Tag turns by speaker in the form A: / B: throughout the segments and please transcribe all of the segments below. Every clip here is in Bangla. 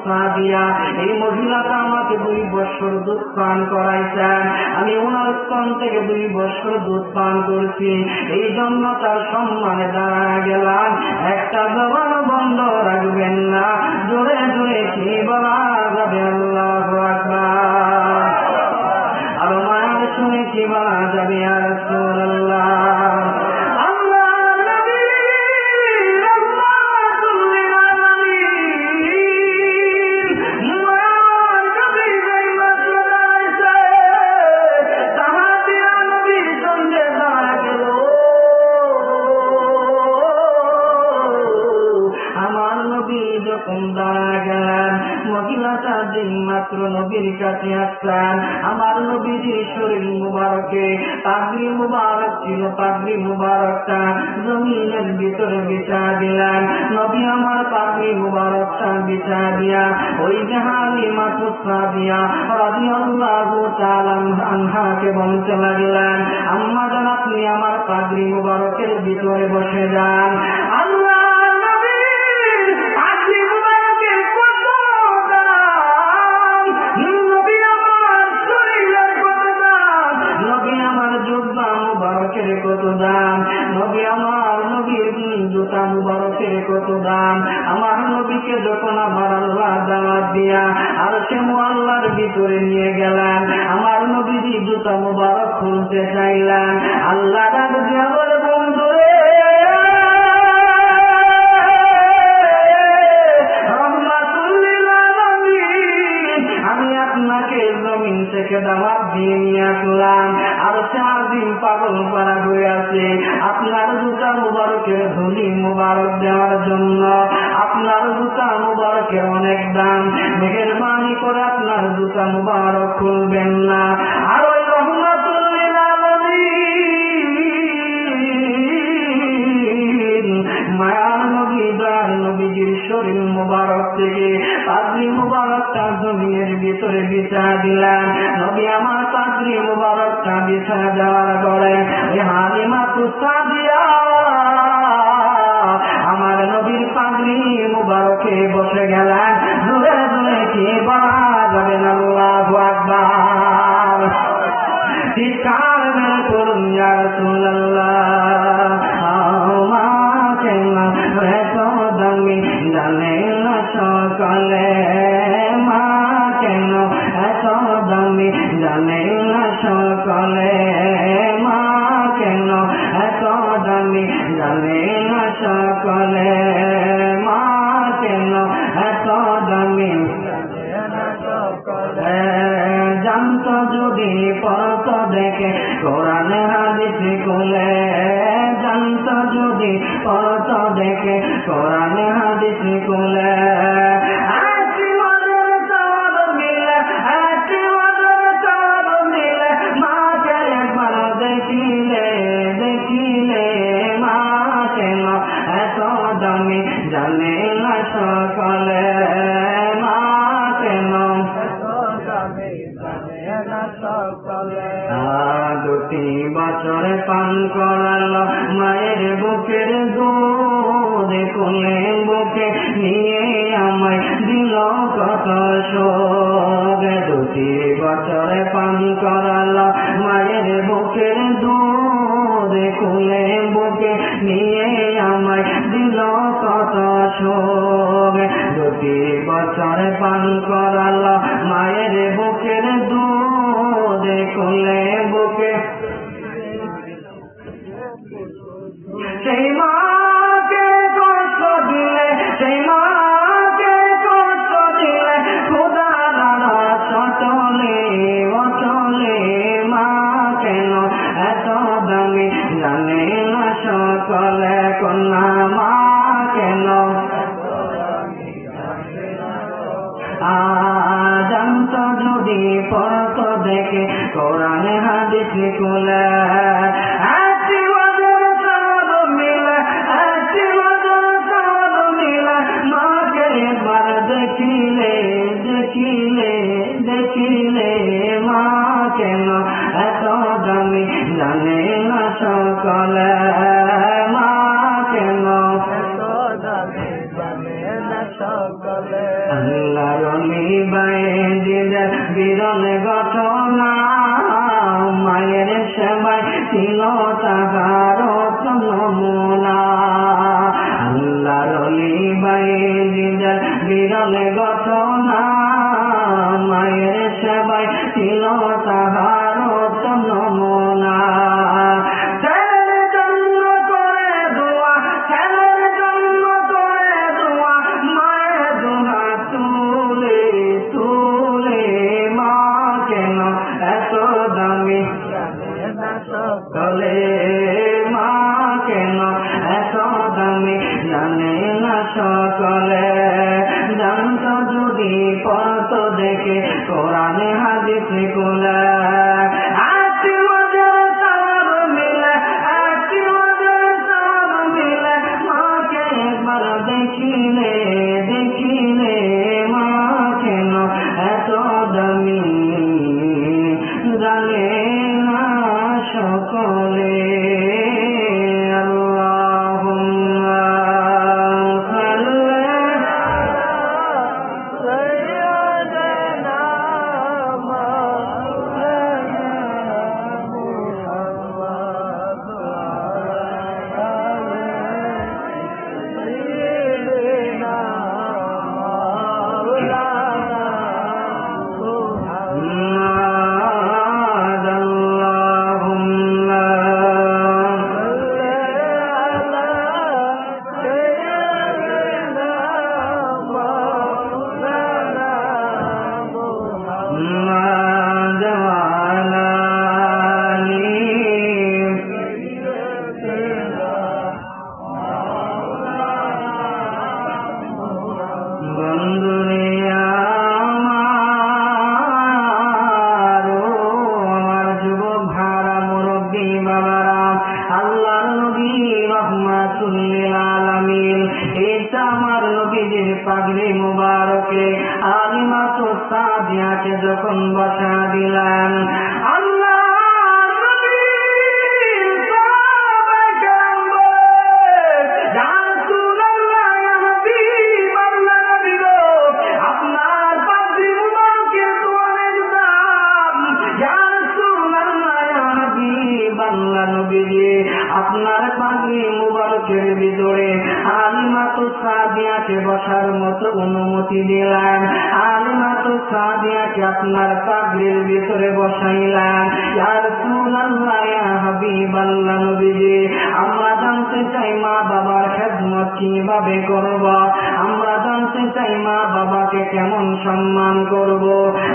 A: সাদিয়া, এই মহিলাটা আমাকে 2 বছর দুধ পান করাইছেন, আমি ওনার স্তন থেকে 2 বছর দুধ পান করছি, এই জন্য তার সম্মানে দাঁড়া গেলাম। একটা জবান বন্ধ রাখবেন না, জোরে জোরে কি বলা যাবে? আল্লাহু আকবার। আরো মায়ের শুনে কি বলা যাবে? ইয়া রাসূলুল্লাহ। মহিলাটা দিন মাত্র নবীর কাছে আসলেন, আমার নবীর শরীর মুবারকে পাগড়ি মুবারক ছিল, পাগড়ি মুবারকটা জমিনের ভিতরে বিছা দিলেন। নবী আমার পাগড়ি মুবারকটা বিছা দিয়া ওই যে হালিমা সাদিয়া রাদিয়াল্লাহু তাআলা আনহাকে বলতে লাগলেন, আম্মা জান আপনি আমার পাগড়ি মুবারকের ভিতরে বসে যান। আল্লাহ কত দাম, নবী আমার নবীর জুতা মুবারকের কত দাম। আমার নবীকে যখন আমার আল্লাহ দাওয়াত দিয়া আর সে মুআল্লার ভিতরে নিয়ে গেলেন, আমার নবীর জুতা মুবারক খুলতে চাইলেন, আল্লাহ ডাক দিয়া বলে, বন্ধুরে আমি আপনাকে জমিন থেকে দাওয়াত দিয়ে নিয়ে আসলাম, আর সে আজিম পাগল পাড়া হয়ে আছে আপনার জুতা মুবারকের ধুলি মুবারক দেওয়ার জন্য। আপনার জুতা মুবারকের অনেক দাম, মেহেরবানি করে আপনার জুতা মুবারক খুলবেন না। আর ওই রহমাতুল লিল আলামিন মায়ার নবী দয়ার নবীজির শরীর মুবারক থেকে পাগড়ি মুবারকটা জমিনের ভিতরে বিছা দিলেন। নবী আমার পাগড়ি মুবারকটা বিছা দেওয়ার পরে হালিমা সাদিয়া আমার নবীর পাগড়ি মুবারকে বসে গেলেন। জোরে জোরে কি বলা যাবে? আল্লাহু আকবার। চিৎকার মেরে করুন ইয়া রাসূলুল্লাহ। আমাকে এত দামি জানে না সকলে, মা কেন এত দামি জানে না সকলে, মা কেন এত দামি জানে না সকলে, মা কেন এত দামি জানত যদি পড়ত দেখে কোরআন হাদিস খুলে, জানত যদি পড়ত দেখে কোরআন হাদিস খুলে। জানে না সকলে, মা কেন 2 বছর পান করালো মায়ের বুকের দুধ, কোলে বুকে নিয়ে আমায় দিল কত শোক। 2 বছর পান করালো মায়ের বুকের দুধ, কোলে বুকে নিয়ে আমায় দিল কত শোক। 2 বছর পান করালো মায়ের বুকের দুধ, কোলে বুকে সেই মাকে কষ্ট দিলে, সেই মাকে কষ্ট দিলে খোদা নানা চলে অচলে, মা কেন এত দামি জানে না সকলে, কন্যা মা কেন জানত যদি পড়ত দেখে কোরআন হাদিস খুলে। দেখিলে দেখিলে দেখিলে মা কেন এত দামি জানে না সকলে, মা কেন এত দামি জানে না সকলে। আল্লাহর ওলি বাইজিদের বিরল ঘটনা, মায়ের সেবায় ছিল তাহার নমুনা। আল্লাহর ওলি বাইজিদের বিরল ঘটনা, মায়ের সেবায় ছিল তাহার নমুনা। সকলে মা কেন এত দামি জানে না সকলে, জানত যদি পড়ত দেখে কোরআনে হাদিস গুলা। দেখিলে দেখিলে মা কেন এত দামি জানে না সকলে। পাগড়ি মুবারকে আলিমাতু সাদিয়াকে যখন বসা দিলেন, আপনার পাগড়ি মুবারকের ভিতরে আলিমাতু সাদিয়াকে বসার মতো অনুমতি দিলেন। আলিমাতু সাদিয়াকে আপনার পাগড়ির ভিতরে বসাইলেন। ইয়া রাসূলুল্লাহ, ইয়া হাবিবাল্লাহ, নবীজি আমরা জানতে চাই মা বাবার খেদমত কিভাবে করব, আমরা জানতে চাই মা বাবাকে কেমন সম্মান করব।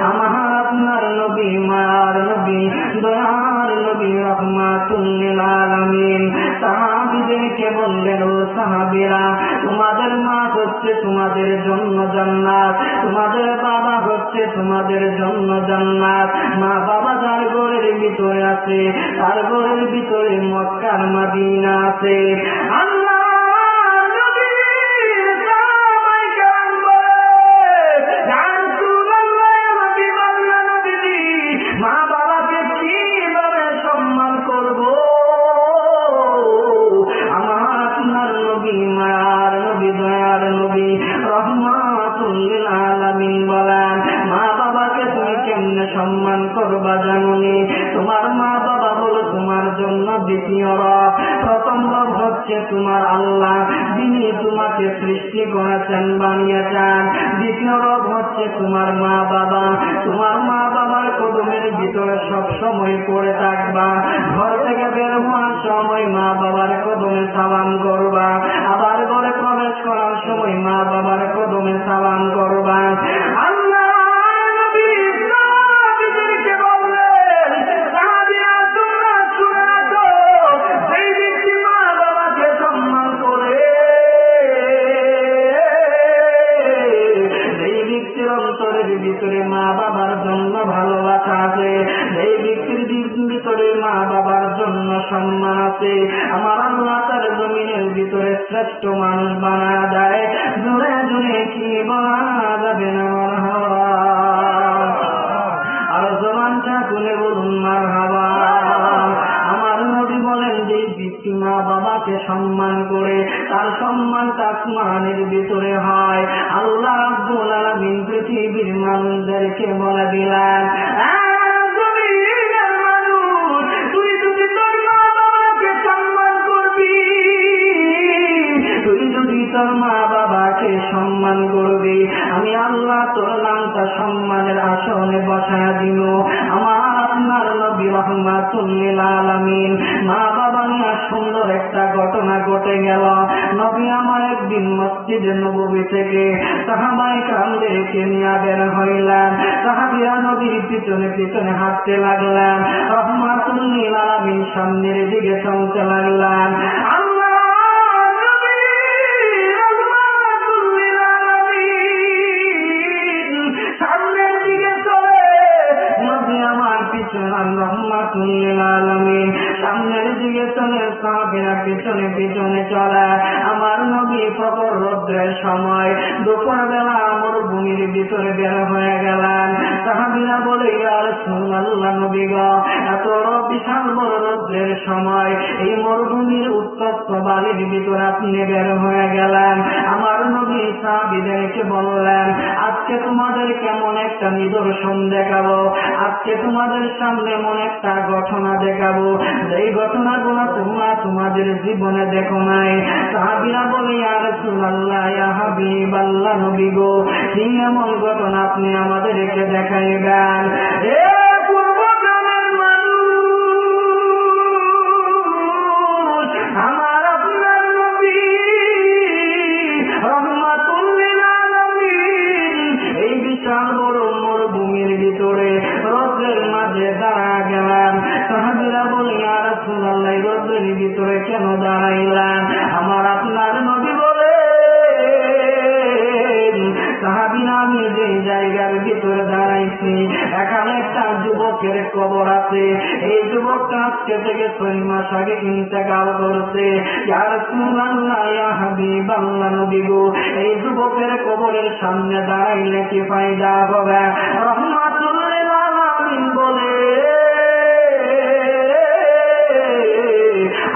A: আমার আপনার নবী, মার নবী, দয়ার নবী, রহমাতুল লিল আলামিন সাহাবীদেরকে বললেন, ও সাহাবীরা, তোমাদের মা হচ্ছে তোমাদের জন্য জান্নাত, তোমাদের বাবা হচ্ছে তোমাদের জন্য জান্নাত। মা বাবা যার ঘরের ভিতরে আছে তার ঘরের ভিতরে মক্কার মদিনা আছে। আল্লাহ মা বাবাকে কিভাবে সম্মান করব? আমার আপনার নবী, মায়ার নবী, দয়ার নবী, রহমাতুল লিল আলামিন বলেন, মা বাবাকে তুমি কেমনে সম্মান করবা জানোনি? তোমার মা বাবা হলো তোমার জন্য দ্বিতীয় রব। প্রথম রব হচ্ছে তোমার আল্লাহ, যিনি তোমাকে সৃষ্টি করেছেন, বানিয়েছেন। দ্বিতীয় রব হচ্ছে তোমার মা বাবা। তোমার মা বাবার কদমের ভিতরে সব সময় পড়ে থাকবা। ঘর থেকে বের হওয়ার সময় মা বাবার কদমে সালাম করবা, আবার ঘরে প্রবেশ করার সময় মা বাবার কদমে সালাম করবা। আল্লাহ অন্তরের ভিতরে মা বাবার জন্য ভালোবাসা আছে, এই ব্যক্তির ভিতরে মা বাবার জন্য সম্মান আছে, আমার আল্লাহ তার জমিনের ভিতরে শ্রেষ্ঠ মানুষ বানা দেয়। জোরে জোরে কি বলা যাবে না? আর জবানটা খুলে বলুন মারহাবা। আমার নবী বলেন, যে ব্যক্তি মা বাবাকে সম্মান করে তার সম্মানটা আসমানের ভিতরে হয়। আল্লাহ রাব্বুল পৃথিবীর মানুষদেরকে বলে দিলেন, তুই যদি তোর মা বাবাকে সম্মান করবি, তুই যদি তোর মা বাবাকে সম্মান করবি, আমি আল্লাহ তোর নামটা সম্মানের আসনে বসায় দিব। আমার আপনার নবী রাহমাতুল লিল আলামিন মা বাবা নিয়ে সুন্দর একটা ঘটনা ঘটে গেল। নবী আমার একদিন মসজিদে নববী থেকে সাহাবায়ে কেরামদেরকে নিয়ে বের হইলেন। সাহাবীরা নবীর পিছনে পিছনে হাঁটতে লাগলেন। রাহমাতুল লিল আলামিন সামনের দিকে চলতে লাগলেন। সামনের দিকে চলে, সাহাবীরা পিছনে পিছনে চলে। আমার নবী প্রখর রৌদ্রের সময় দুপুরবেলা মরুভূমির ভিতরে বের হয়ে গেলেন। সাহাবীরা বলে, ইয়া রাসূলুল্লাহ, নবী গো, এত বিশাল বড় রৌদ্রের সময় এই মরুভূমির উত্তপ্ত বালির ভিতরে আপনি বের হয়ে গেলেন। আমার নবী সাহাবীদেরকে বললেন, আজকে তোমাদের কেমন একটা নিদর্শন দেখাবো, আজকে তোমাদের সামনে এমন একটা ঘটনা দেখাবো এই ঘটনাগুলো তোমরা তোমাদের জীবনে দেখো নাই। সাহাবীরা বলে, ইয়া রাসূলুল্লাহ, ইয়া হাবিবাল্লাহ, নবী গো, কি এমন ঘটনা আপনি আমাদেরকে দেখাইবেন? আমার আপনার নবী রাহমাতুল লিল আলামিন এই বিশাল বড় মরুভূমির ভিতরে রৌদ্রের মাঝে দাঁড়া গেলেন। সাহাবীরা বলে, ইয়া রাসূলুল্লাহ, রৌদ্রের ভিতরে কেন দাঁড়াইলেন? আমার আপনার নবী বলে, সাহাবীরা, আমি যে জায়গার ভিতরে দাঁড়াইছি এখানে একটা যুবকের কবর আছে। এই যুবকটা আজকে থেকে 6 মাস আগে ইন্তেকাল করছে। ইয়া রাসূলুল্লাহ, ইয়া হাবিবাল্লাহ, নবী গো, এই যুবকের কবরের সামনে দাঁড়াইলে কি ফায়দা হবে? রাহমাতুল লিল আলামিন বলে,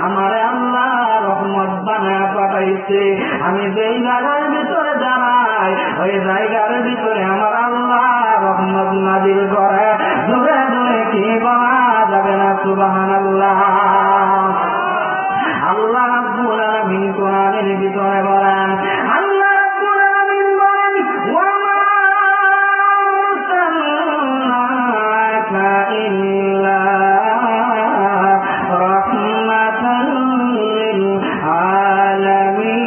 A: আমারে আল্লাহ রহমত বানায় পাঠাইছে। আমি যেই জায়গার ভিতরে দাঁড়াই ওই জায়গার ভিতরে আমার আল্লাহ রহমত নাজিল করে। দূরে দূরে কি বলা যাবে না? সুবহানাল্লাহ। আল্লাহ রাব্বুল আলামিন কোরআনের ভিতরে বলেন, আল্লাহ রাব্বুল আলামিন বলেন, ওয়া মা আরসালনাকা ইল্লা রাহমাতাল লিল আলামিন।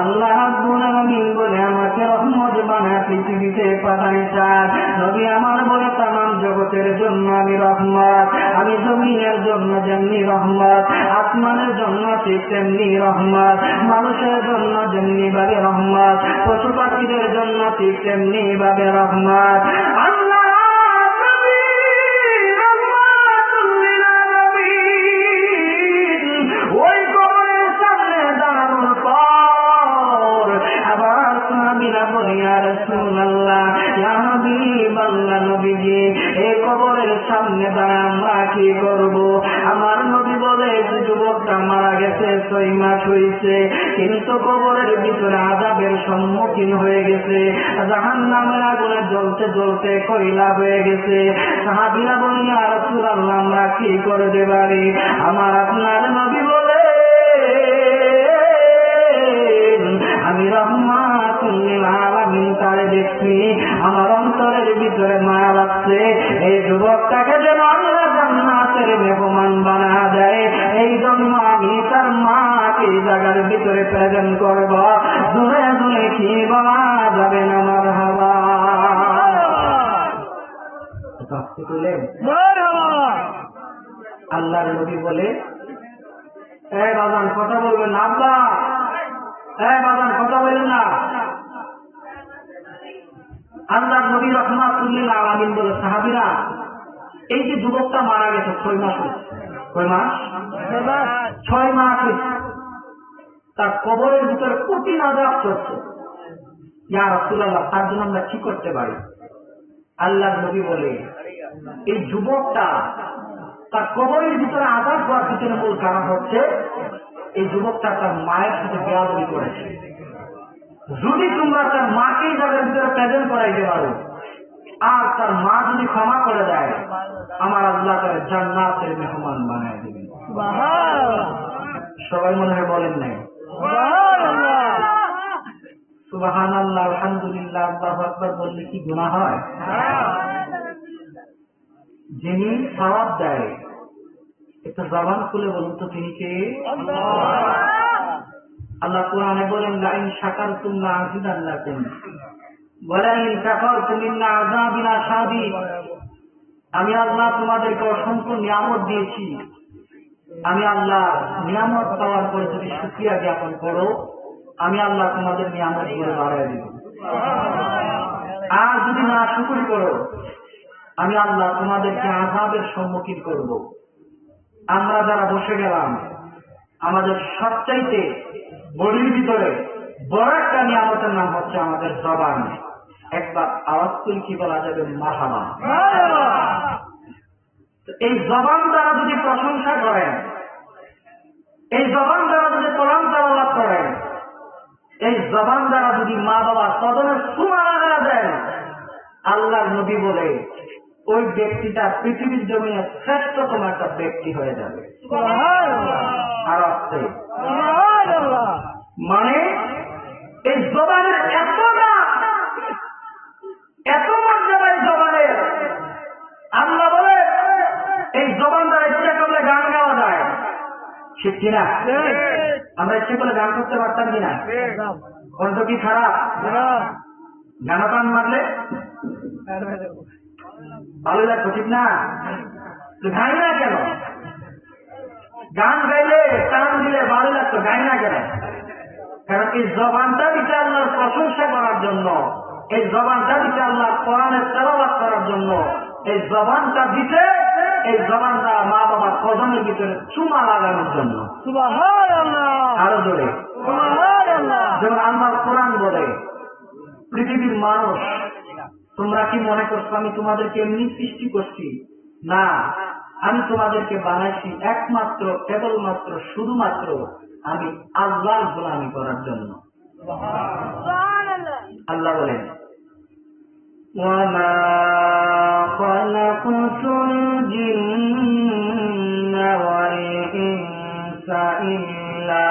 A: আল্লাহ রাব্বুল আলামিন বলে, আমাকে রহমত বানায় পৃথিবীতে পাঠাইছেন। নবী আমার বলে, তামাম জগতের জন্য আমি রহমত। আমি জমিনের জন্য যেমনি রহমত, আসমানের জন্য ঠিক তেমনি রহমত, মানুষের জন্য যেমনি ভাবে রহমত, পশু পাখিদের জন্য ঠিক তেমনি ভাবে রহমত। আল্লাহ ওই কবরের সামনে দাঁড়ানোর পর আবার সাহাবীরা বলে, ইয়া রাসূলুল্লাহ, ইয়া হাবিবাল্লাহ, নবীজি, এই কবরের সামনে দাঁড়ায় আমরা কি করব? আমার নবী বলে, যুবকটা মারা গেছে 6 মাস হয়েছে, কিন্তু কবরের ভিতরে আযাবের সম্মুখীন হয়ে গেছে, জাহান্নামের আগুনে জ্বলতে জ্বলতে কয়লা হয়ে গেছে। সাহাবীরা বলে, ইয়া রাসূলুল্লাহ, আমরা কি করতে পারি? আমার আপনার নবী বলে, আমি রহমাতুল লিল আলামিন তারে দেখছি, আমার অন্তরের ভিতরে মায়া লাগছে। এই যুবকটাকে যেন আল্লাহ জান্নাতের মেহমান বানা দেয়, এই জন্য আমি তার মাকে এই জায়গার ভিতরে প্রেজেন্ট করব। দূরে দূরে কি বলা যাবে না? মারহাবা। আল্লাহর নবী বলে, বাজান কথা বলবেন না, আব্বা, বাজান কথা বলেন না। আল্লাহর নবী রাহমাতুল লিল আলামিন বলে, সাহাবীরা, এই যে যুবকটা মারা গেছে 6 মাস হয়েছে। কয় মাস? 6 মাস হয়েছে। তার কবরের ভিতরে কঠিন আযাব চলছে। ইয়া রাসূলুল্লাহ, তার জন্য আমরা কি করতে পারি? আল্লাহর নবী বলে, এই যুবকটা তার কবরের ভিতরে আযাব হওয়ার পিছনে মূল কারণ হচ্ছে এই যুবকটা তার মায়ের সাথে বেয়াদবি করেছে। যদি তোমরা তার মাকেই যাদের ভিতরে প্রেজেন্ট করাইতে পারো আর তার মা যদি ক্ষমা করে দেয়, আমার আল্লাহ তার জান্নাতের মেহমান বানায় দেবেন। সবাই মনে হয় বলেন নাই সুবহানাল্লাহ, আলহামদুলিল্লাহ, আল্লাহু আকবার বললে কি গুনাহ হয়? যিনি সওয়াব দেয়, একটু জবান খুলে বলুন তো তিনি কে? আল্লাহ কোরআনে বলেন, লাইন শাকারতুম লাযিদান্নাকুম ওয়া লাইন কাফারতুম ইন্না আযাবি লাশাদীদ। আমি আল্লাহ তোমাদেরকে অসংখ্য নিয়ামত দিয়েছি, আমি আল্লাহ নিয়ামত পাওয়ার পরে যদি শুকরিয়া জ্ঞাপন করো, আমি আল্লাহ তোমাদের নিয়ামত গুলো বাড়ায় দেব। আর যদি না শুকর করো, আমি আল্লাহ তোমাদেরকে আযাবের সম্মুখীন করব। আমরা যারা বসে গেলাম, আমাদের সবচাইতে বডির ভিতরে বড় একটা নিয়ামতের নাম হচ্ছে আমাদের জবান। একবার আওয়াজ তুলে কি বলা যাবে? মারহাবা। এই জবান দ্বারা যদি প্রশংসা করেন, এই জবান দ্বারা যদি কোরআন তেলাওয়াত করেন, এই জবান দ্বারা যদি মা বাবার কদমে সুমা লাগা দেন, আল্লাহর নবী বলে ওই ব্যক্তিটা পৃথিবীর জমিনে শ্রেষ্ঠতম একটা ব্যক্তি হয়ে যাবে। আর আসছে মানে এই জবানের এত মর্যাদা এই জবানের। আল্লাহ বলে এই জবান দ্বারা ইচ্ছা করলে গান গাওয়া যায়, ঠিক কিনা? আমরা ইচ্ছে করলে গান করতে পারতাম কিনা? কণ্ঠ কি খারাপ? গান মারলে ভালো লাগতো, ঠিক না? গাই না কেন? গান গাইলে টান দিলে ভালো লাগতো, গাই না কেন? কারণ এই জবানটা দিতে আল্লাহর প্রশংসা করার জন্য, এই জবানটা দিতে আল্লাহ কোরআনের তেলাওয়াত করার জন্য, এই জবানটা দিতে, এই জবানটা মা বাবার কদমের ভিতরে চুমা লাগানোর জন্য। আরো জোরে যেমন আল্লাহর কোরআন বলে, পৃথিবীর মানুষ তোমরা কি মনে করছো আমি তোমাদেরকে এমনি সৃষ্টি করছি? না, আমি তোমাদেরকে বানাইছি একমাত্র কেবলমাত্র শুধুমাত্র আমি আল্লাহর গোলামি করার জন্য। আল্লাহ বলেন, ওয়ামা খালাকতুল জিন্না ওয়াল ইনসা ইল্লা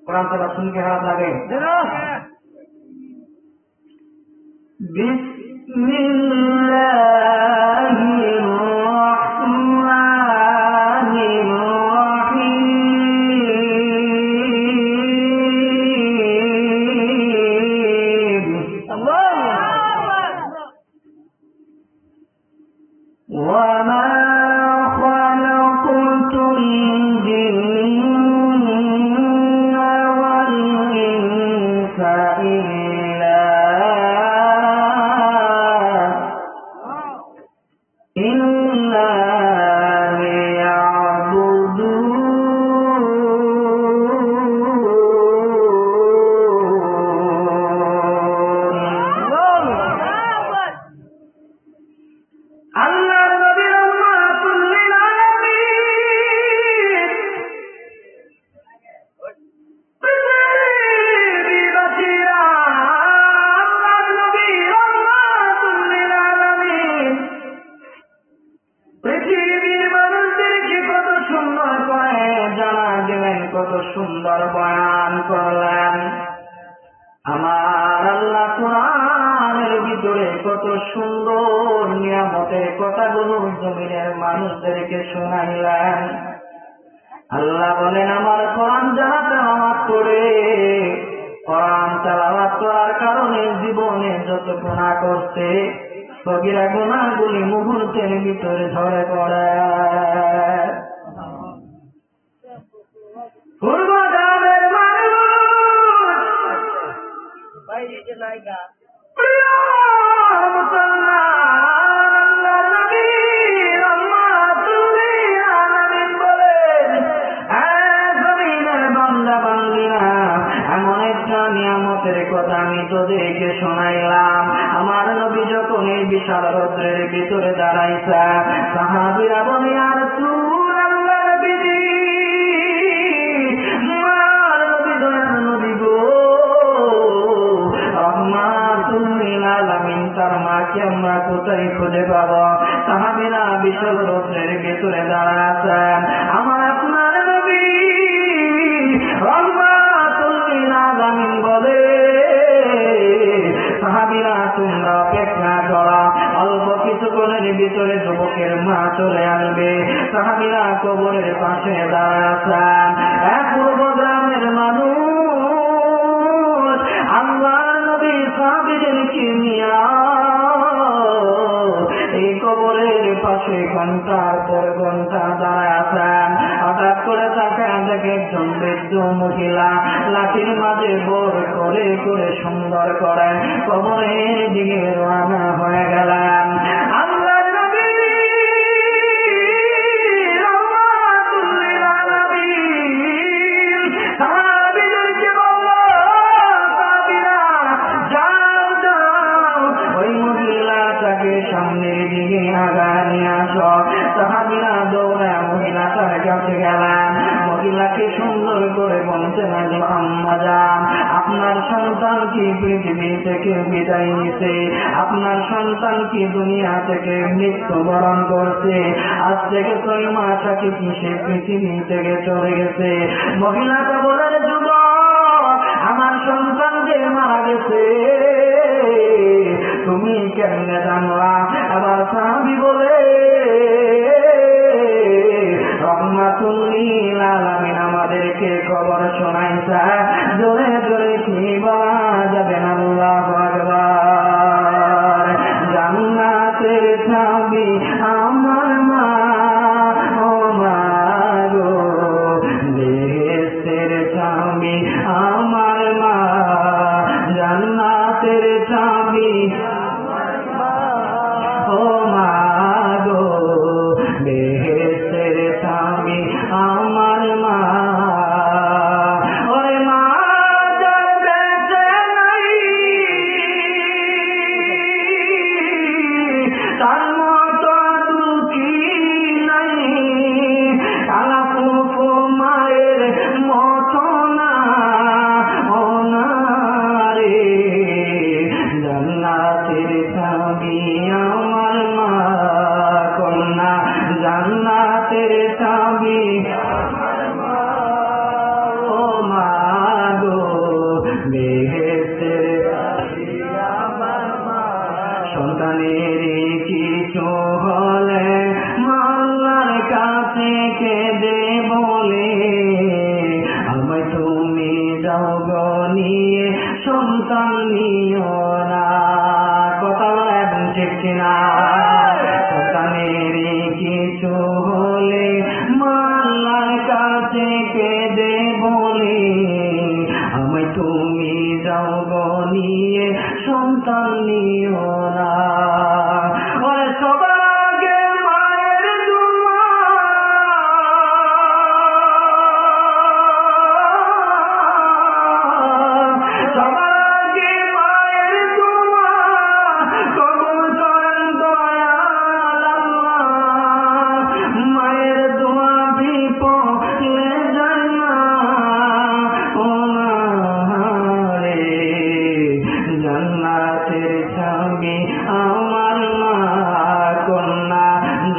A: কোরআন তেলাওয়াত শুনতে খারাপ লাগে? বিসমিল্লাহির রাহমানির রাহিম। ওয়ামা খালাকতুল জিন্না ওয়াল ইনসা ইল্লা কত সুন্দর বয়ান করলেন। আমার আল্লাহ কোরআনের ভিতরে কত সুন্দর নিয়ামতের কথাগুলো জমিনের মানুষদেরকে শোনাইলেন। আল্লাহ বলেন, আমার কোরআন যারা তেলাওয়াত করে, কোরআন তেলাওয়াত করার কারণে জীবনে যত গুনাহ করছে, সগীরা গুনাহগুলি মুহূর্তের ভিতরে ঝরে পড়ে। পূর্বজামের মানুষ প্রিয় মুসলমান, আল্লাহর নবী রহমাতুল বিশাল রৌদ্রের ভিতরে দাঁড়াইছে। সাহাবীরা বলে ইয়া রাসূলুল্লাহ, নবীজি, আমার নবী দয়ার নবী গো, রহমাতুল লিল আলামিন, তার মাকে আমরা কোথায় খুঁজে পাবো? সাহাবীরা বিশাল রৌদ্রের ভিতরে দাঁড়ায় আছেন। আমার আপনার নবী রহমাতুল লিল আলামিন বলে, সাহাবীরা তোমরা অপেক্ষা করো, অল্প কিছুক্ষণের ভিতরে যুবকের মা চলে আসবে। সাহাবীরা কবরের পাশে দাঁড়ায় আছেন। এক পূর্ব গ্রামের মানুষ আল্লাহর নবী সাহাবীদেরকে নিয়ে এই কবরের পাশে ঘন্টার পর ঘন্টা দাঁড়ায় আছেন। হঠাৎ করে তাকায় দেখে একজন বৃদ্ধ মহিলা লাঠির মাঝে বোর করে করে সুন্দর করে কবরের দিকে রওনা হয়ে গেলেন। আল্লাহর নবী রহমাতুল লিল আলামিন সাহাবীদেরকে বলল, সাহাবীরা যাও যাও, ওই মহিলাটাকে সামনের দিকে আগায় নিয়ে আসো। সাহাবীরা দৌড়ে মহিলাটার কাছে গেলেন। মহিলাকে সুন্দর করে বলতে লাগল, আম্মা জান, আপনার সন্তান কি পৃথিবী থেকে বিদায় নিছে? আপনার সন্তান কি দুনিয়া থেকে মৃত্যুবরণ করছে? আজ থেকে 6 মাস আগে কি সে পৃথিবী থেকে চলে গেছে? মহিলাটা বলে, যুবক, আমার সন্তান যে মারা গেছে তুমি কেমনে জানলা? আবার সাহাবী বলে, রহমাতুল লিল আলামিন আমাদেরকে খবর শোনাইছে। জোরে জোরে কি বলা যাবে না? আল্লাহু আকবার। জান্নাতের চাবি আমার মা, ও মা গো, বেহেশতের চাবি আমার মা, জান্নাতের চাবি ও মা গো, বেহেশতের চাবি আমার মা। ওরে মা যার বেঁচে নাই, তার মতো দুঃখী নাই, কালা ফুফু মায়ের মতো না, ও না রে, জান্নাতের চাবি আমার মা, কন্যা জান্নাতের চাবি আমার মা, ও মা গো, বেহেশতের চাবি আমার মা। সন্তানের কিছু হলে আল্লাহর কাছে কেঁদে বলে, আমায় তুমি যাও গো নিয়ে, সন্তান নিও না। কথা এখন ঠিক কিনা? সন্তানের কিছু হলে আল্লাহর কাছে কেঁদে বলে, আমায় তুমি যাও গো নিয়ে, সন্তান নিও না। ওরে সবার আগে মায়ের দুয়া, সবার আগে মায়ের দুয়া, কবুল করেন দয়াল আল্লাহ। মায়ের দোয়া বিফলে যায় না, ও মা রে, জান্নাতের চাবি আমার মা, কন্যা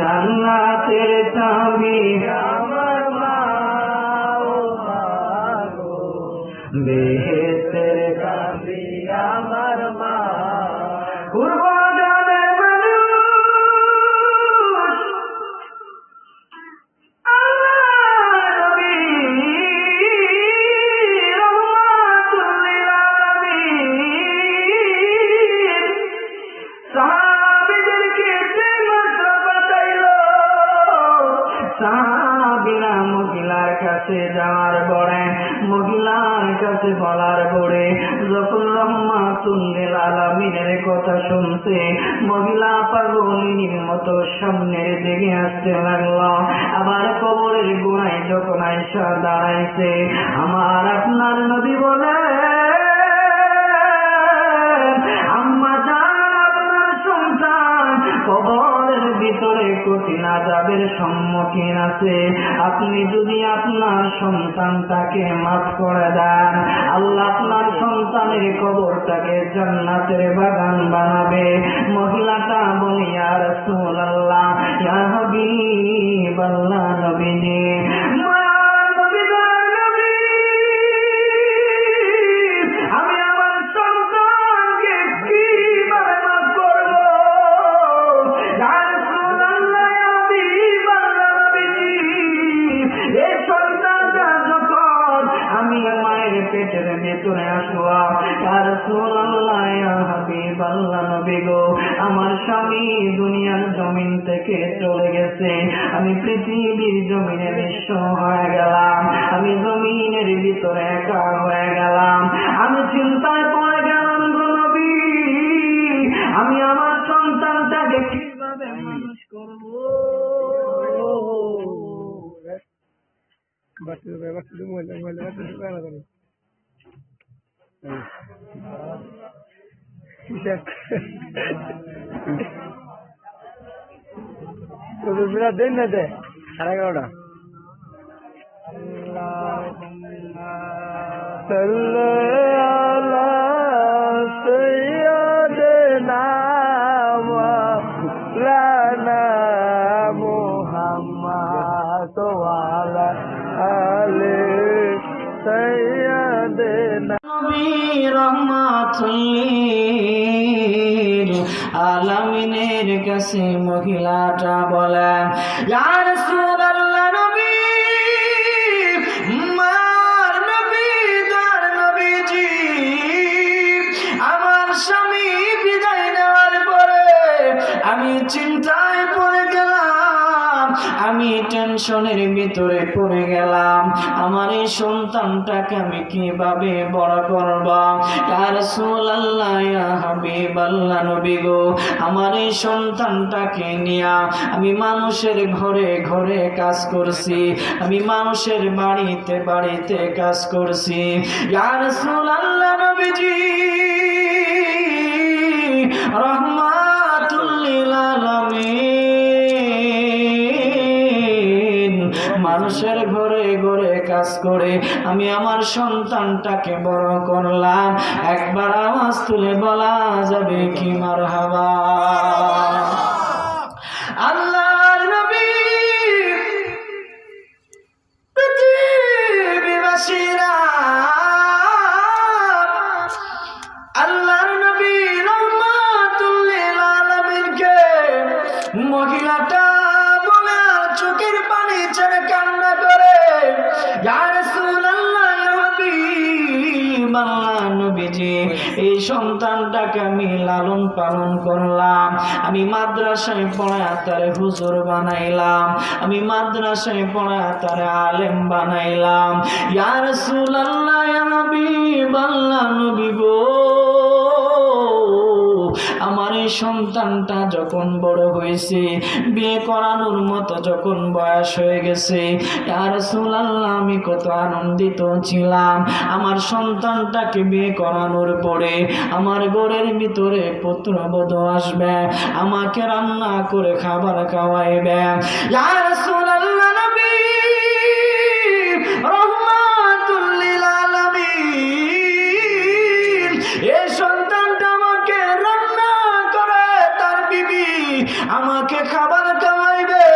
A: জান্নাতের চাবি আমার মা, ও মা গো, বেহেশতের চাবি আমার মা। পূর্ব গ্রামের মানুষ আল্লাহর নবী রহমাতুল লিল আলামিন সাহাবীদেরকে যে মাত্র বাঁচাইল, সাহাবীরা মহিলার কাছে যাওয়ার পরে, মহিলার কাছে বলার পরে, যখন রহমাতুল লিল আলামিনের কথা শুনছে, মহিলা পাগলিনীর মতো সামনের দিকে আসতে লাগলো। আবার কবরের গোড়ায় যখন আয়েশা দাঁড়াইছে, আমার আপনার নবী বলে, আম্মা জান, আপনার সন্তান কবরের ভিতরে কঠিন আযাবের সম্মুখীন আছে। আপনি যদি আপনার সন্তানটাকে মাফ করে দেন, আল্লাহ আপনার সন্তানের কবরটাকে জান্নাতের বাগান বানাবে। মহিলাটা বলি ইয়া রাসূলুল্লাহ, ইয়া হাবিবাল্লাহ, নবীজি পেটের ভেতরে আসোয়া, ইয়া রাসূলুল্লাহ, ইয়া হাবিবাল্লাহ, নবী গো, আমার স্বামী দুনিয়ার জমিন থেকে চলে গেছে, আমি পৃথিবীর জমিনে নিঃস্ব হয়ে গেলাম, আমি জমিনের ভিতরে একা হয়ে গেলাম, আমি চিন্তায় পড়ে গেলাম গো নবী, আমি আমার সন্তানটাকে কিভাবে মানুষ করবো?
B: দেন না দে 11:30
A: আলামিনের কাছে মহিলাটা বলে, ইয়া রাসূলুল্লাহ, নবী, মার নবী, দার নবীজি, আমার স্বামী বিদায় নেওয়ার পরে আমি চিন্তায় পড়ে গেলাম, আমি টেনশনের ভিতরে পড়ে গেলাম, আমার এই সন্তানটাকে আমি কিভাবে বড় করব? ইয়া রাসূলুল্লাহ, ইয়া হাবিবাল্লাহ, নবী গো, আমার এই সন্তানটাকে নিয়ে আমি মানুষের ঘরে ঘরে কাজ করছি, আমি মানুষের বাড়িতে বাড়িতে কাজ করছি। ইয়া রাসূলুল্লাহ, নবীজি, রাহমাতুল লিল আলামিন, মানুষের ঘরে ঘরে কাজ করে আমি আমার সন্তানটাকে বড় করলাম। একবার আওয়াজ তুলে বলা যাবে কি মারহাবা? আল্লাহর নবী, পৃথিবীবাসীরা আল্লাহর নবী রাহমাতুল লিল আলামিনকে মহিলাটা বলে চোখের পানি ছেড়ে কান্না করে, ইয়া রাসূলুল্লাহ, ইয়া হাবিবাল্লাহ, নবীজি, এই সন্তানটাকে আমি লালন পালন করলাম, আমি মাদ্রাসায় পড়ায় তারে হুজুর বানাইলাম, আমি মাদ্রাসায় পড়ায় তারে আলেম বানাইলাম। ইয়া রাসূলুল্লাহ, ইয়া হাবিবাল্লাহ, নবী গো, আমার এই সন্তানটা যখন বড় হয়েছে, বিয়ে করানোর মতো যখন বয়স হয়ে গেছে, ইয়া রাসূলুল্লাহ, আমি কত আনন্দিত ছিলাম। আমার সন্তানটাকে বিয়ে করানোর পরে আমার ঘরের ভিতরে পুত্রবধূ আসবে, আমাকে রান্না করে খাবার খাওয়াইবে। ইয়া রাসূলুল্লাহ, নবী, রাহমাতুল লিল আলামিন, এই সন্তানটা আমাকে রান্না করে তার বিবি আমাকে খাবার খাওয়াইবে।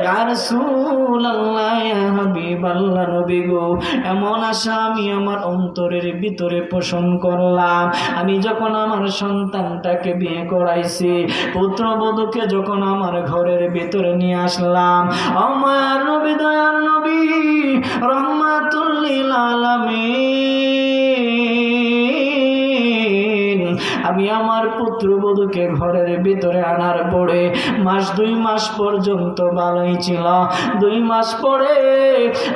A: ইয়া রাসূলুল্লাহ, ইয়া হাবিবাল্লাহ, নবী গো, এমন আশা আমি আমার অন্তরের ভিতরে পোষণ করলাম। আমি যখন আমার সন্তানটাকে বিয়ে করাইছি, পুত্রবধূকে যখন আমার ঘরের ভিতরে নিয়ে আসলাম, আমার নবী, দয়ার নবী, রাহমাতুল লিল আলামিন, আমি আমার পুত্রবধূকে ঘরের ভিতরে আনার পরে মাস 2 মাস পর্যন্ত ভালোই ছিল। 2 মাস পরে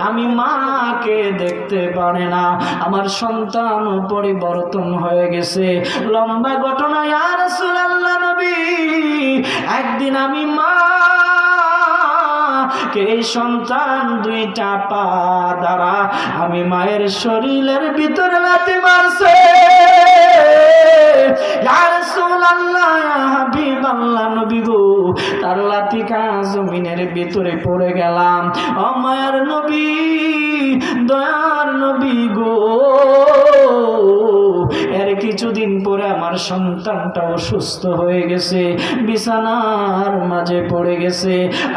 A: আমি মাকে দেখতে পারে না, আমার সন্তান পরিবর্তন হয়ে গেছে। লম্বা ঘটনা ইয়া রাসূলুল্লাহ, নবী, একদিন আমি মা কে সন্তান 2টা পা দ্বারা আমি মায়ের শরীরের ভিতরে লাথি মারছে। ইয়া রাসূলুল্লাহ ইয়া হাবিবাল্লাহ নবী গো তার লাতিকা জমিনের ভিতরে পড়ে গেলাম। ও মায়ার নবী দয়ার নবী গো এর কিছুদিন পরে আমার সন্তানটা অসুস্থ হয়ে গেছে, বিছানার মাঝে পড়ে গেছে,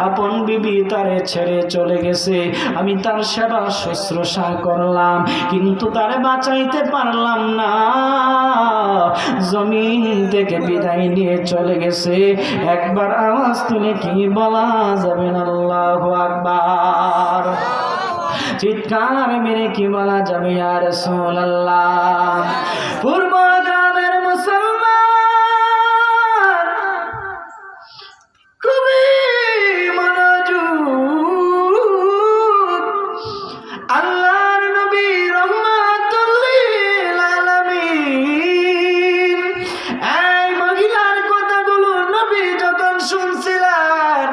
A: আপন বিবি তারে ছেড়ে চলে গেছে। আমি তার সেবা শুশ্রূষা করলাম কিন্তু তারে বাঁচাইতে পারলাম না, জমিন থেকে বিদায় নিয়ে চলে গেছে। একবার আওয়াজ তুলে কি বলা যাবে না আল্লাহু আকবার? চিৎকার মেরে কি বলা যাবে ইয়া রাসূলুল্লাহ? পূর্ব গ্রামের মুসলমান খুবই মনোযোগ, আল্লাহর নবী রাহমাতুল লিল আলামিন এই মহিলার কথাগুলো নবী যখন শুনছিলেন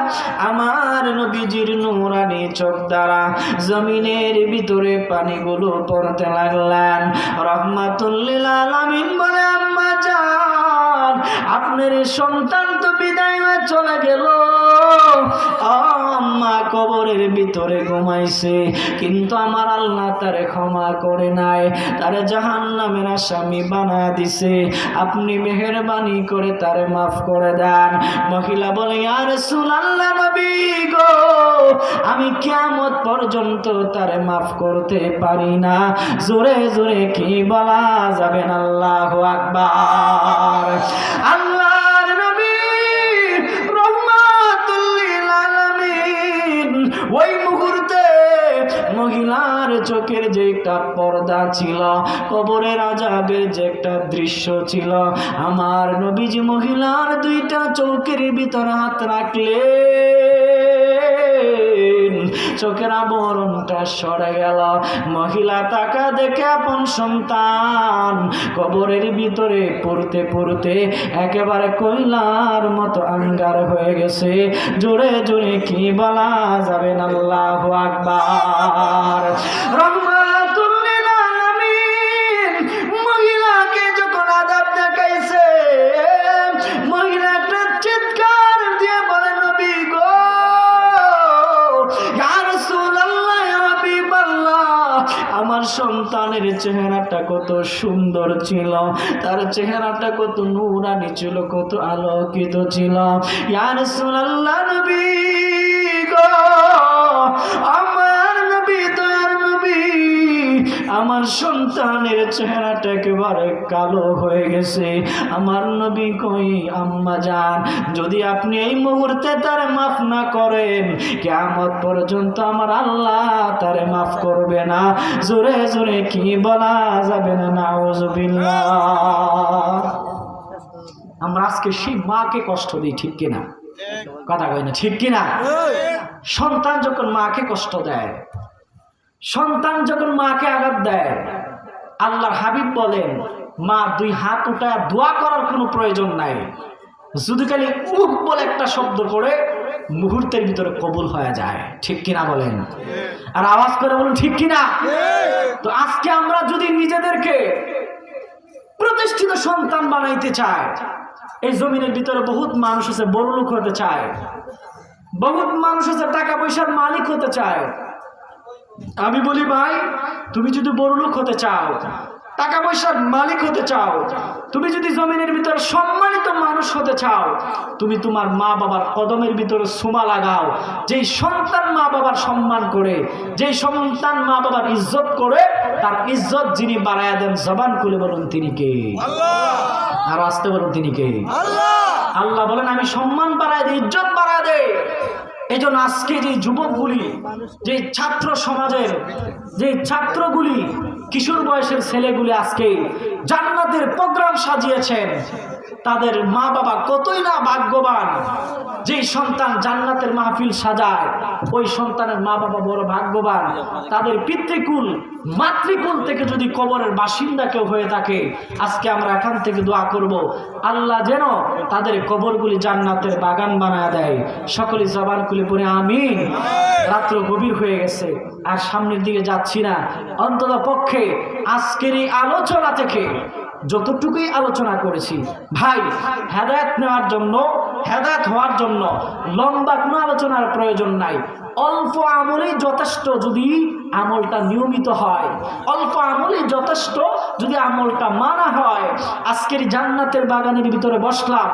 A: আমার নবীজির নূরানি চোখ দ্বারা জমিনের ভিতরে পানিগুলো পড়তে লাগলেন। রাহমাতুল লিল আলামিন বলে আম্মা জান আপনার সন্তান তো বিদায় হয়ে চলে গেল, আম্মা কবরের ভিতরে ঘুমাইছে কিন্তু আমার আল্লাহ তারে ক্ষমা করে নাই, তারে জাহান্নামের আসামি বানায় দিছে, আপনি মেহেরবানি করে তারে মাফ করে দেন। মহিলা বলে ইয়া রাসূলুল্লাহ নবী গো আমি কিয়ামত পর্যন্ত তারে মাফ করতে পারি না। জোরে জোরে কি বলা যাবে না আল্লাহু আকবার? আল্লাহর নবী রাহমাতুল লিল আলামিন ওই মুহূর্তে মহিলার চোখের যে একটা পর্দা ছিল, কবরের আযাবের যে একটা দৃশ্য ছিল, আমার নবীজি মহিলার দুইটা চোখের ভিতর হাত রাখলেন, চোখের আবরণটা সরে গেল। মহিলা তাকা দেখে আপন সন্তান কবরের ভিতরে পড়তে পড়তে একেবারে কয়লার মতো আঙ্গার হয়ে গেছে। জোরে জোরে কি বলা যাবে না আল্লাহু আকবার? রাহমাতুল লিল আলামিন মহিলাকে যখন আযাব দেখাইছে, মহিলা একটা চিৎকার দিয়ে বলে নবী গো ইয়া রাসূলুল্লাহ ইয়া হাবিবাল্লাহ আমার সন্তানের চেহারাটা কত সুন্দর ছিল, তার চেহারাটা কত নূরানি ছিল, কত আলোকিত ছিল। ইয়া রাসূলুল্লাহ নবী গো আমার নবী দয়ার নবী আমার সন্তানের চেহারাটা একেবারে কালো হয়ে গেছে। আমার নবী কই আম্মা জান যদি আপনি এই মুহূর্তে তারে মাফ না করেন কিয়ামত পর্যন্ত আমার আল্লাহ তারে মাফ করবে না। জোরে জোরে কি বলা যাবে না নাউযুবিল্লাহ? আমরা আজকে সেই মাকে কষ্ট দিই, ঠিক কিনা? কথা কই না, ঠিক কিনা? সন্তান যখন মাকে কষ্ট দেয়, সন্তান যখন মাকে আঘাত দেয়, আল্লাহর হাবিব বলেন মা দুই হাত উঠায় দোয়া করার কোনো প্রয়োজন নাই, যদি খালি উহ বলে একটা শব্দ করে মুহূর্তের ভিতরে কবুল হয়ে যায়, ঠিক কিনা বলেন? আর আওয়াজ করে বলুন ঠিক কিনা? তো আজকে আমরা যদি নিজেদেরকে প্রতিষ্ঠিত সন্তান বানাইতে চাই, এই জমিনের ভিতরে বহুত মানুষ আছে বড়লোক হতে চায়, বহুত মানুষ আছে টাকা পয়সার মালিক হতে চায়। আমি বলি ভাই তুমি যদি বড়লোক হতে চাও, টাকা পয়সার মালিক হতে চাও, তুমি যদি জমিনের ভিতরে সম্মানিত মানুষ হতে চাও, তুমি তোমার মা বাবার কদমের ভিতরে সুমা লাগাও। যেই সন্তান মা বাবার সম্মান করে, যেই সন্তান মা বাবার ইজ্জত করে, তার ইজ্জত যিনি বাড়ায়া দেন জবান খুলে বলুন তিনি কে? আল্লাহ। আর আসতে বলুন তিনি কে? আল্লাহ। আল্লাহ বলেন আমি সম্মান বাড়ায় দিই, ইজ্জত বাড়ায় দেই। এই জন্য আজকে যে যুবকগুলি, যে ছাত্র সমাজের যে ছাত্রগুলি, কিশোর বয়সের ছেলেগুলি আজকে জান্নাতের প্রোগ্রাম সাজিয়েছেন, তাদের মা বাবা কতই না ভাগ্যবান। যেই সন্তান জান্নাতের মাহফিল সাজায়, ওই সন্তানের মা বাবা বড় ভাগ্যবান। তাদের পিতৃকুল মাতৃকুল থেকে যদি কবরের বাসিন্দা কেউ হয়ে থাকে, আজকে আমরা এখান থেকে দোয়া করব আল্লাহ যেন তাদের কবরগুলি জান্নাতের বাগান বানায় দেয়। সকলে জবান খুলে পড়ে আমিন। রাত্র গভীর হয়ে গেছে, আর সামনের দিকে যাচ্ছি না। অন্তত পক্ষে আজকের এই আলোচনা থেকে
C: যতটুকুই আলোচনা করেছি ভাই, হেদায়েত নেওয়ার জন্য, হেদায়েত হওয়ার জন্য লম্বা কোনো আলোচনার প্রয়োজন নাই। অল্প আমলেই যথেষ্ট যদি আমলটা নিয়মিত হয়, অল্প আমলেই যথেষ্ট যদি আমলটা মানা হয়। আজকের জান্নাতের বাগানের ভিতরে বসলাম,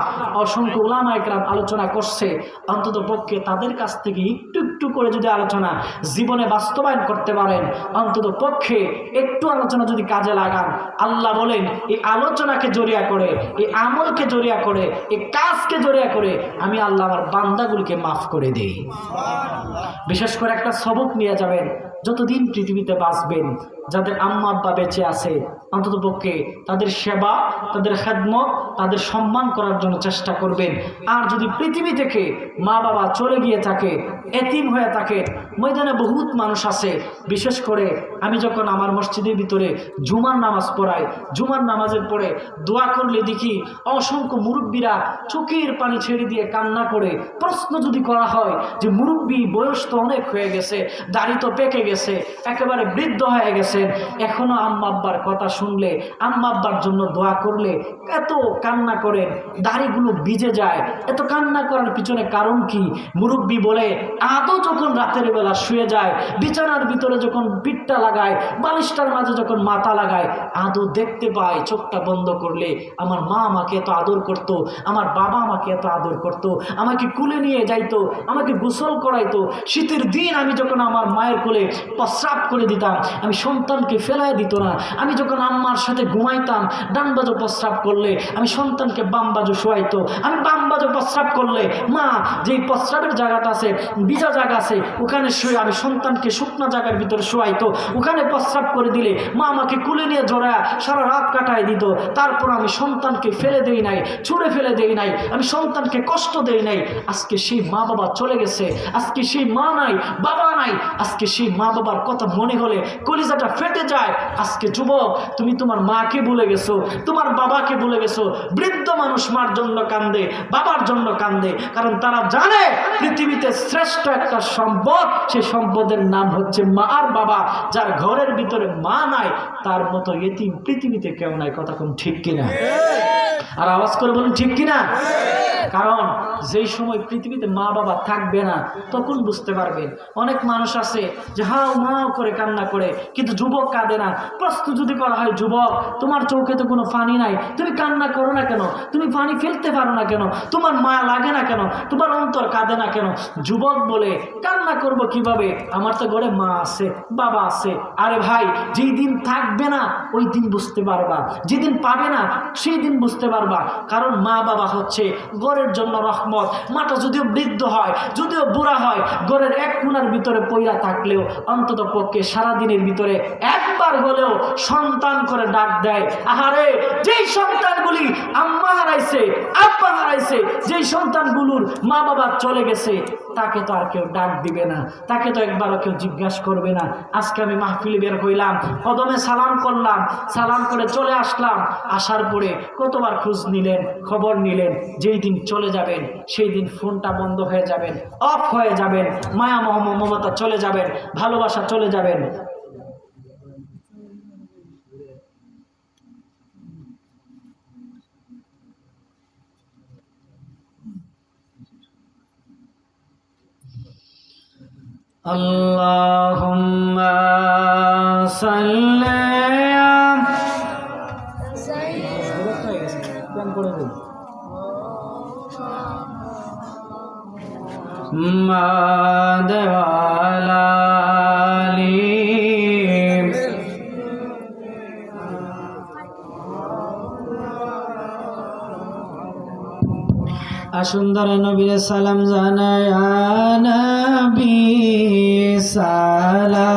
C: অসংখ্য উলামা একরাম আলোচনা করছে, অন্তত পক্ষে তাদের কাছ থেকে একটু একটু করে যদি আলোচনা জীবনে বাস্তবায়ন করতে পারেন, অন্তত পক্ষে একটু আলোচনা যদি কাজে লাগান, আল্লাহ বলেন এই আলোচনাকে জড়িয়া করে, এই আমলকে জড়িয়া করে, এই কাজকে জড়িয়া করে আমি আল্লাহ আমার বান্দাগুলিকে মাফ করে দিই। বিশেষ করে একটা সবক নিয়ে যাবেন, যতদিন পৃথিবীতে বাঁচবেন, যাদের আম্মা আব্বা বেঁচে আছে অন্তত পক্ষে তাদের সেবা, তাদের খেদমত, তাদের সম্মান করার জন্য চেষ্টা করবেন। আর যদি পৃথিবী থেকে মা বাবা চলে গিয়ে থাকে, এতিম হয়ে থাকে, ময়দানে বহুত মানুষ আছে। বিশেষ করে আমি যখন আমার মসজিদের ভিতরে জুমার নামাজ পড়াই, জুমার নামাজের পরে দোয়া করলে দেখি অসংখ্য মুরব্বীরা চোখের পানি ছেড়ে দিয়ে কান্না করে। প্রশ্ন যদি করা হয় যে মুরব্বী বয়স তো অনেক হয়ে গেছে, দাড়ি তো পেকে গেছে, একেবারে বৃদ্ধ হয়ে গেছেন, এখনো আম্মা আব্বার কথা শুনলে, আম্মা আব্বার জন্য দোয়া করলে এত কান্না করেন, দাড়িগুলো ভিজে যায়। এত কান্না করার পিছনে কারণ কি? মুরব্বী বলে আদৌ যখন রাতের বেলা শুয়ে যায়, বিছানার ভিতরে যখন পিঠটা লাগায়, বালিশটার মাঝে যখন মাথা লাগায়, আদৌ দেখতে পায় চোখটা বন্ধ করলে আমার মা আমাকে এত আদর করত, আমার বাবা আমাকে এত আদর করত, আমাকে কুলে নিয়ে যাইতো, আমাকে গোসল করাইতো। শীতের দিন আমি যখন আমার মায়ের কোলে প্রস্রাব করে দিতাম, আমি সন্তানকে ফেলায় দিত না। আমি যখন আম্মার সাথে ঘুমাইতাম, ডান বাজু প্রস্রাব করলে আমি সন্তানকে বাম বাজু শোয়াইতো। আমি বাম বাজু প্রস্রাব করলে মা যেই প্রস্রাবের জায়গাটা আছে, ভিজা জায়গা আছে, ওখানে শুয়ে আমি সন্তানকে শুকনো জায়গার ভিতরে শোয়াইতো। ওখানে প্রস্রাব করে দিলে মা আমাকে কুলে নিয়ে জড়ায় সারা রাত কাটায় দিত। তারপর আমি সন্তানকে ফেলে দেই নাই, ছুঁড়ে ফেলে দেই নাই, আমি সন্তানকে কষ্ট দেই নাই। আজকে সেই মা বাবা চলে গেছে, আজকে সেই মা নাই, বাবা নাই। আজকে সেই মা বাবার কথা মনে হলে কলিজাটা ফেটে যায়। আজকে যুবক, তুমি তোমার মাকে ভুলে গেছো, তোমার বাবাকে ভুলে গেছো। বৃদ্ধ মানুষ মার জন্য কান্দে, বাবার জন্য কান্দে, কারণ তারা জানে পৃথিবীতে শ্রেষ্ঠ একটা সম্পদ, সেই সম্পদের নাম হচ্ছে মা আর বাবা। যার ঘরের ভিতরে মা নাই, তার মতো এতিম পৃথিবীতে কেউ নাই। কথা কোন ঠিক কিনা? আর আওয়াজ করে বলুন ঠিক কিনা? কারণ যেই সময় পৃথিবীতে মা বাবা থাকবে না, তখন বুঝতে পারবেন। অনেক মানুষ আছে যে হাও মাও করে কান্না করে, কিন্তু যুবক কাঁদে না। প্রশ্ন যদি করা হয়, যুবক তোমার চোখে তো কোনো পানি নাই, তুমি কান্না করো না কেন? তুমি পানি ফেলতে পারো না কেন? তোমার মায়া লাগে না কেন? তোমার অন্তর কাঁদে না কেন? যুবক বলে কান্না করব কিভাবে? আমার তো ঘরে মা আছে, বাবা আছে। আরে ভাই, যেই দিন থাকবে না ওই দিন বুঝতে পারবা, যেদিন পাবে না সেই দিন বুঝতে পারবা। কারণ মা বাবা হচ্ছে ঘরের জন্য রহমত। মাটা যদিও বৃদ্ধ হয়, যদিও বুড়া হয়, ঘরের এক কোণার ভিতরে পইরা থাকলেও অন্তত পক্ষে সারাদিনের ভিতরে একবার হলেও সন্তান করে ডাক দেয়। আহারে, যেই সন্তানগুলি আম্মা হারাইছে, আব্বা হারাইছে, যেই সন্তানগুলোর মা বাবা চলে গেছে, তাকে তো আর কেউ ডাক দিবে না, তাকে তো একবারও কেউ জিজ্ঞাসা করবে না। আজকে আমি মাহফিলে বের হইলাম, কদমে সালাম করলাম, সালাম করে চলে আসলাম। আসার পরে কতবার খোঁজ নিলেন, খবর নিলেন। যেই দিন চলে যাবেন সেই দিন ফোনটা বন্ধ হয়ে যাবেন, অফ হয়ে যাবেন, মায়া মমতা চলে যাবেন, ভালোবাসা চলে যাবেন। আল্লাহুম্মা সাল্লি সুন্দর নবীর সালাম জানায়, নবী সালাম।